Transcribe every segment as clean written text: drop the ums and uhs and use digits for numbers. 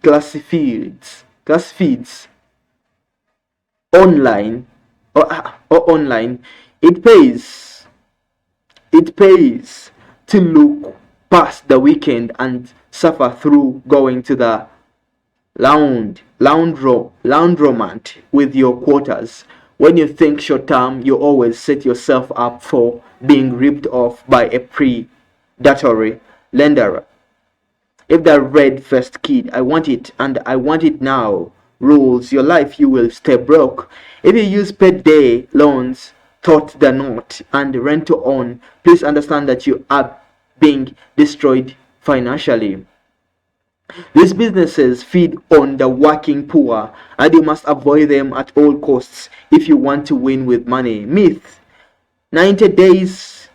class feeds online or online, it pays it pays to look past the weekend and suffer through going to the laundromat with your quotas. When you think short term, you always set yourself up for being ripped off by a predatory lender. If the red first kid, I want it and I want it now, rules your life, you will stay broke. If you use payday loans, thought the note, and rent to own, please understand that you are being destroyed financially. These businesses feed on the working poor, and you must avoid them at all costs if you want to win with money. Myth: 90 days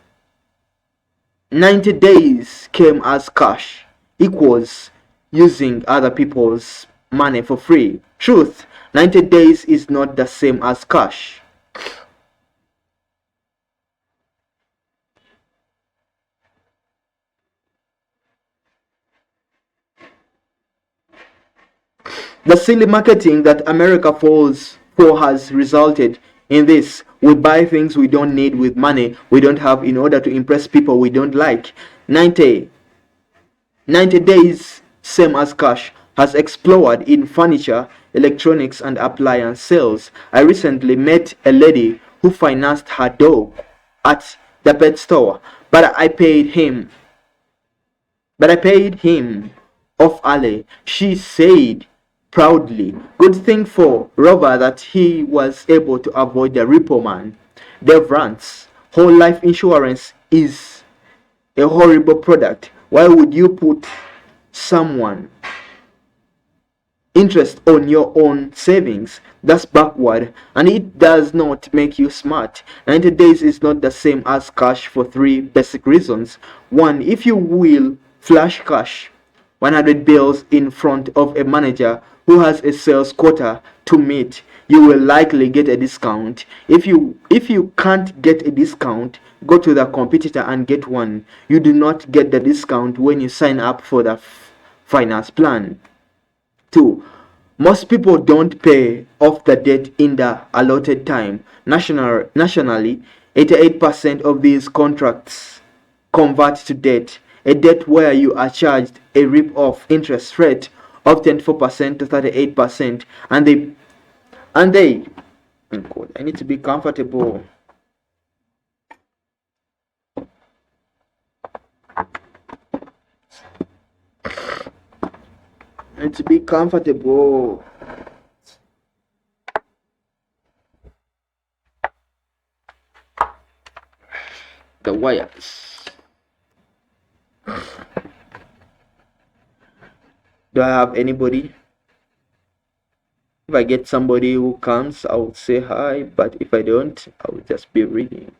90 days came as cash equals using other people's money for free. Truth: 90 days is not the same as cash. The silly marketing that America falls for has resulted in this. We buy things we don't need with money we don't have in order to impress people we don't like. 90 days, same as cash, has exploded in furniture, electronics, and appliance sales. I recently met a lady who financed her dog at the pet store, but I paid him off early. She said proudly. Good thing for Rover that he was able to avoid the repo man. Dev rants. Whole life insurance is a horrible product. Why would you put someone interest on your own savings? That's backward, and it does not make you smart. 90 days is not the same as cash for three basic reasons. One, if you will flash cash 100 bills in front of a manager who has a sales quota to meet, you will likely get a discount. If you can't get a discount, go to the competitor and get one. You do not get the discount when you sign up for the finance plan. 2. Most people don't pay off the debt in the allotted time. Nationally, 88% of these contracts convert to debt. A debt where you are charged a rip-off interest rate of 24% to 38%, and they oh God, I need to be comfortable. I need to be comfortable. The wires. Do I have anybody? If I get somebody who comes, I will say hi, but if I don't, I will just be reading.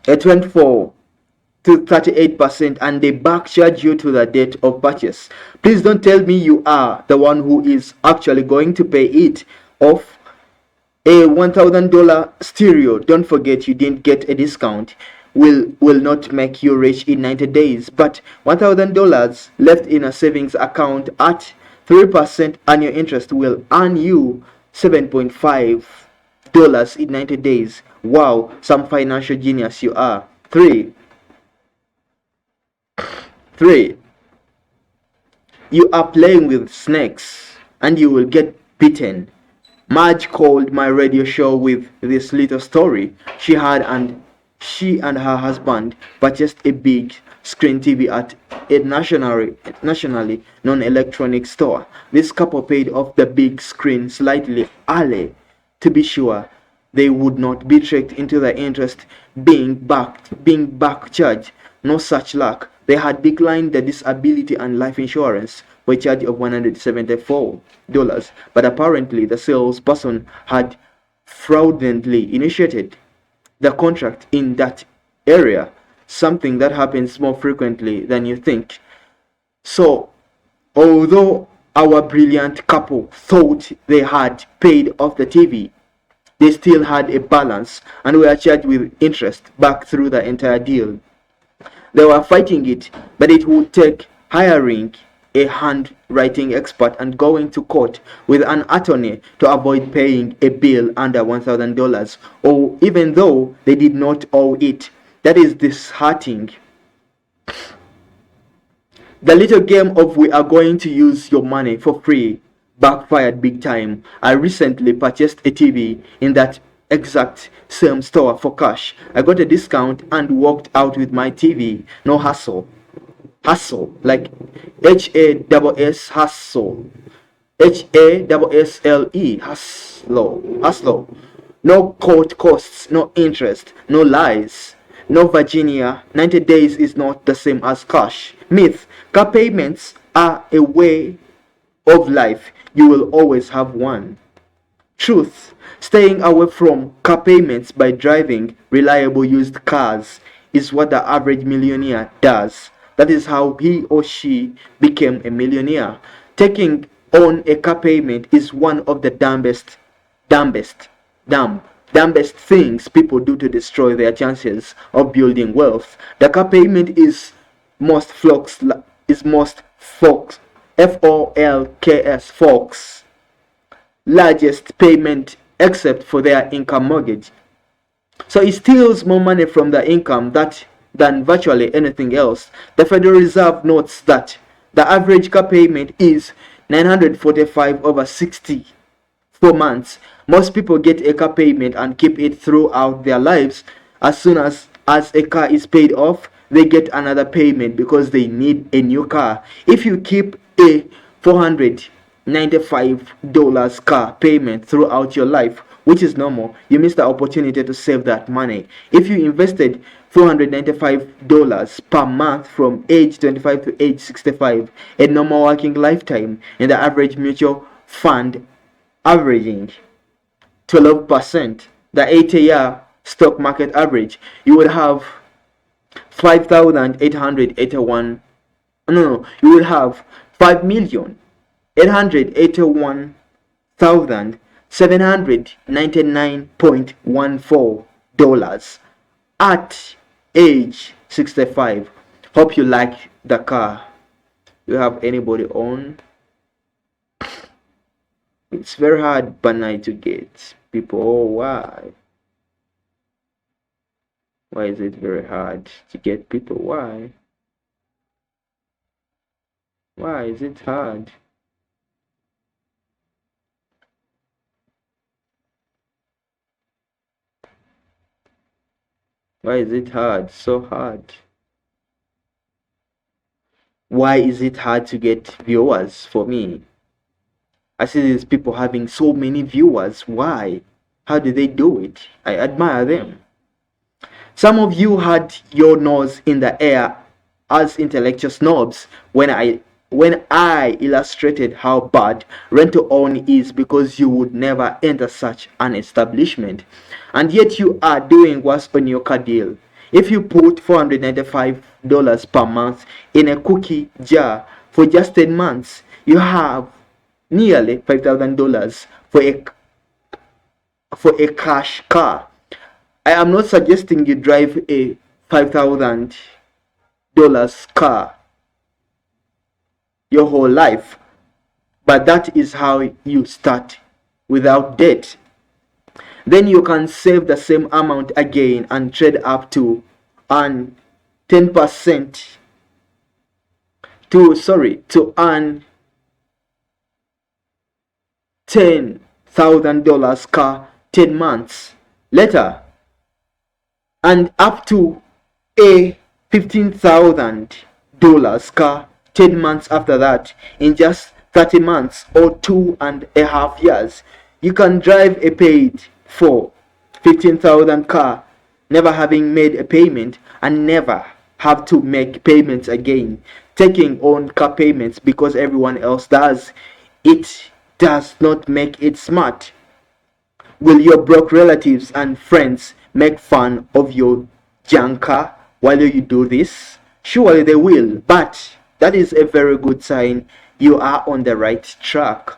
It went for to 38%, and they back charge you to the date of purchase. Please don't tell me you are the one who is actually going to pay it off. A $1,000 stereo, don't forget you didn't get a discount, will not make you rich in 90 days, but $1,000 left in a savings account at 3% annual interest will earn you $7.5 in 90 days. Wow, some financial genius you are. 3. You are playing with snakes and you will get bitten. Marge called my radio show with this little story she had, and she and her husband purchased a big screen TV at a nationally known electronic store. This couple paid off the big screen slightly early to be sure they would not be tricked into the interest being back charged. No such luck. They had declined the disability and life insurance for a charge of $174, but apparently the salesperson had fraudulently initiated the contract in that area, something that happens more frequently than you think. So, although our brilliant couple thought they had paid off the TV, They still had a balance and were charged with interest back through the entire deal. They were fighting it, but it would take hiring a handwriting expert and going to court with an attorney to avoid paying a bill under $1,000, or even though they did not owe it. That is disheartening. The little game of "we are going to use your money for free" backfired big time. I recently purchased a TV in that exact same store for cash. I got a discount and walked out with my TV. No hassle. Hassle. Like HASS hassle. HASSLE hassle. Hassle. No court costs, no interest, no lies. No, Virginia, 90 days is not the same as cash. Myth. Car payments are a way of life. You will always have one. Truth. Staying away from car payments by driving reliable used cars is what the average millionaire does. That is how he or she became a millionaire. Taking on a car payment is one of the dumbest things people do to destroy their chances of building wealth. The car payment is most folks folks largest payment except for their income mortgage. So it steals more money from the income than virtually anything else. The Federal Reserve notes that the average car payment is 945 over 64 months. Most people get a car payment and keep it throughout their lives. As soon as a car is paid off, they get another payment because they need a new car. If you keep a $495 car payment throughout your life, which is normal, you miss the opportunity to save that money. If you invested $495 per month from age 25 to age 65, a normal working lifetime, in the average mutual fund averaging 12%, the 80-year stock market average, you would have 5,881. You would have 5,801,799.14 at age 65. Hope you like the car. You have anybody on? It's very hard banai to get people. Oh, why is it very hard to get people? Why is it hard? Why is it hard? So hard. Why is it hard to get viewers for me? I see these people having so many viewers. Why? How do they do it? I admire them. Some of you had your nose in the air as intellectual snobs when I illustrated how bad rent to own is because you would never enter such an establishment. And yet you are doing what's on your car deal. If you put $495 per month in a cookie jar for just 10 months, you have nearly $5,000 for a cash car. I am not suggesting you drive a $5,000 car your whole life, but that is how you start without debt. Then you can save the same amount again and trade up to earn 10% to earn $10,000 car 10 months later, and up to a $15,000 car 10 months after that. In just 30 months or 2.5 years, you can drive a paid for $15,000 car, never having made a payment, and never have to make payments again. Taking on car payments because everyone else does it does not make it smart. Will your broke relatives and friends make fun of your junk car while you do this? Surely they will, but that is a very good sign you are on the right track.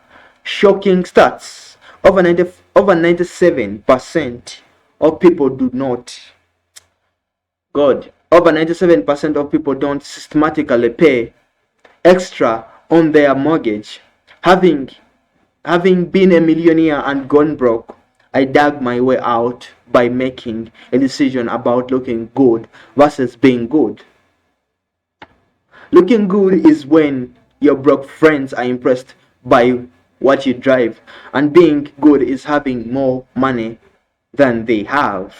Shocking stats. Over over 97% of people do not. Over 97% of people don't systematically pay extra on their mortgage. Having been a millionaire and gone broke, I dug my way out by making a decision about looking good versus being good. Looking good is when your broke friends are impressed by what you drive, and being good is having more money than they have.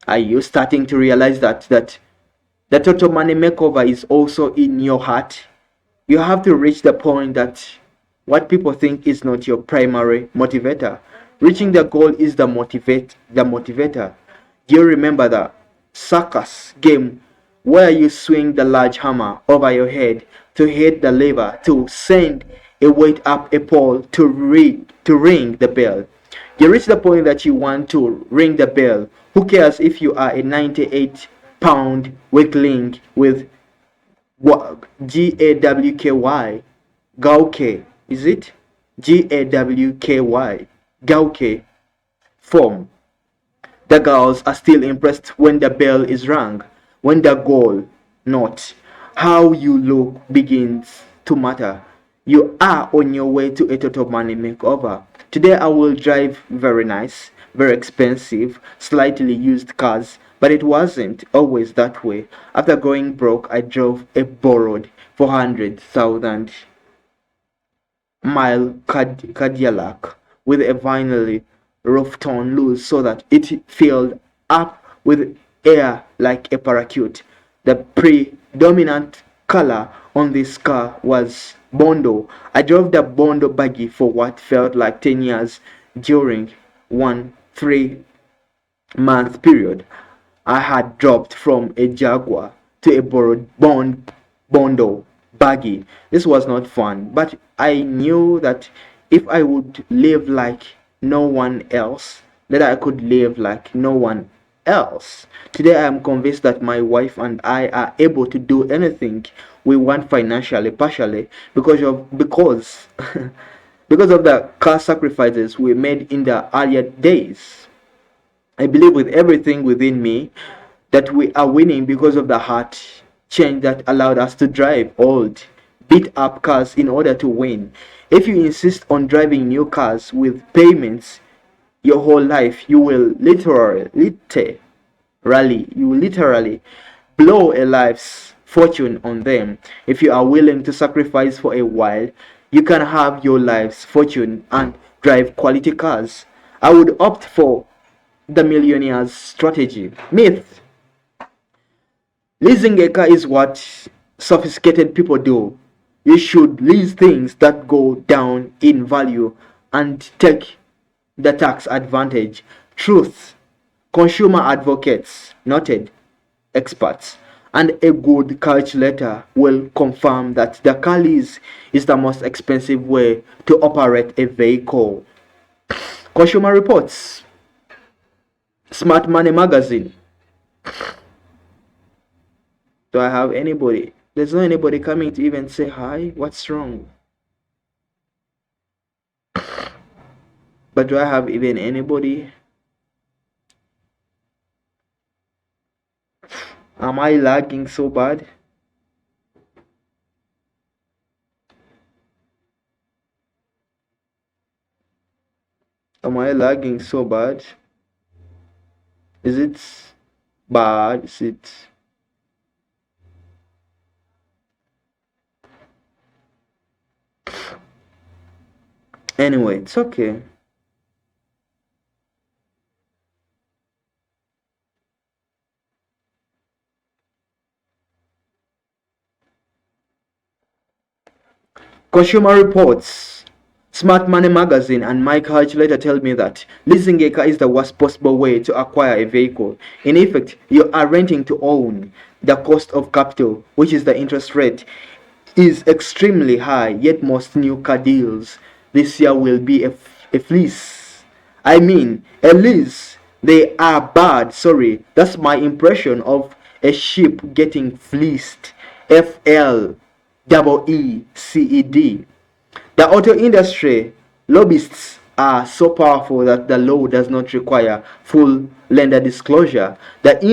Are you starting to realize that the total money makeover is also in your heart? You have to reach the point that what people think is not your primary motivator. Reaching the goal is the motivator. Do you remember the circus game where you swing the large hammer over your head to hit the lever to send a weight up a pole to ring the bell? You reach the point that you want to ring the bell. Who cares if you are a 98-pound weakling with GAWKY? Gawky, is it? GAWKY. Gawky form. The girls are still impressed when the bell is rung, when the goal, not how you look, begins to matter. You are on your way to a total money makeover. Today I will drive very nice, very expensive, slightly used cars, but it wasn't always that way. After going broke, I drove a borrowed 400,000 mile Cadillac with a vinyl roof torn loose so that it filled up with air like a parachute. The predominant color on this car was Bondo. I drove the Bondo buggy for what felt like 10 years during one 3-month period. I had dropped from a Jaguar to a borrowed Bondo buggy. This was not fun, but I knew that if I would live like no one else, that I could live like no one else. Today I am convinced that my wife and I are able to do anything we want financially, partially because because of the car sacrifices we made in the earlier days. I believe with everything within me that we are winning because of the heart change that allowed us to drive old, beat up cars in order to win. If you insist on driving new cars with payments your whole life, you will literally blow a life's fortune on them. If you are willing to sacrifice for a while, you can have your life's fortune and drive quality cars. I would opt for the millionaire's strategy. Myth: leasing a car is what sophisticated people do. You should lease things that go down in value and take the tax advantage. Truth: consumer advocates, noted experts, and a good calculator will confirm that the car lease is the most expensive way to operate a vehicle. Consumer Reports, Smart Money Magazine. Do I have anybody? There's no anybody coming to even say hi. What's wrong? But do I have even anybody? Am I lagging so bad? Am I lagging so bad? Is it bad? Is it... Anyway, it's okay. Consumer Reports, Smart Money Magazine, and my calculator tell me that leasing a car is the worst possible way to acquire a vehicle. In effect, you are renting to own. The cost of capital, which is the interest rate, is extremely high, yet most new car deals this year will be a fleece. I mean, a lease. They are bad, sorry. That's my impression of a sheep getting fleeced. FLEECED. The auto industry lobbyists are so powerful that the law does not require full lender disclosure. The